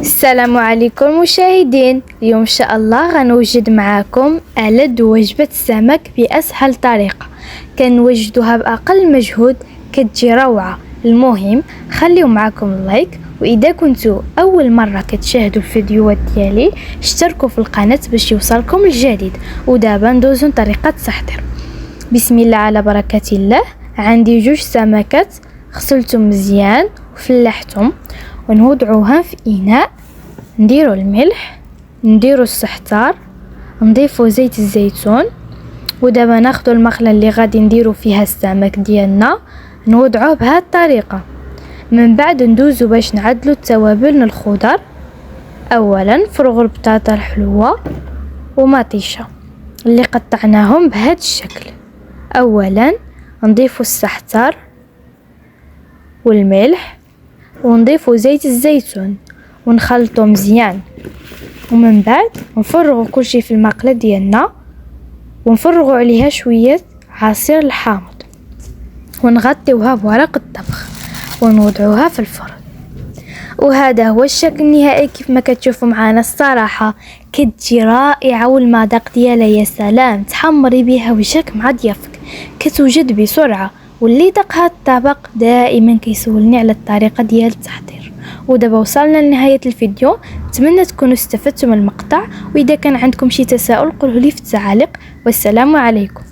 السلام عليكم مشاهدين. اليوم ان شاء الله غنوجد معاكم ألذ وجبة السمك بأسهل طريقة كنوجدوها بأقل مجهود، كتجي روعة. المهم خليو معاكم اللايك، واذا كنتو اول مرة كتشاهدوا الفيديوهات ديالي اشتركوا في القناة باش يوصلكم الجديد. ودابا ندوزو طريقة التحضير. بسم الله على بركة الله. عندي 2 سمكات غسلتهم مزيان وفلحتهم ونوضعوها في إناء، نديرو الملح، نديرو السحتار، نضيفو زيت الزيتون. ودابا ناخدو المقله اللي غادي نديرو فيها السمك ديالنا نوضعوه بهذه الطريقه. من بعد ندوزو باش نعدلو التوابل الخضر. اولا نفرغو البطاطا الحلوه ومطيشه اللي قطعناهم بهذا الشكل. اولا نضيفو السحتار والملح ونضيفو زيت الزيتون ونخلطو مزيان، ومن بعد نفرغو كلشي في المقله ديالنا ونفرغو عليها شويه عصير الحامض ونغطيوها بورق الطبخ ونوضعوها في الفرن. وهذا هو الشكل النهائي كيف ما كتشوفوا معنا. الصراحه كتجي رائعه والمذاق ديالها يا سلام. تحمري بها وجهك مع ضيافك، كتوجد بسرعه. واللي دق هذا الطبق دائما كيسولني على الطريقه ديال التحضير. ودابا وصلنا لنهايه الفيديو، نتمنى تكونوا استفدتوا من المقطع، واذا كان عندكم شي تساؤل قولوا لي في التعاليق. والسلام عليكم.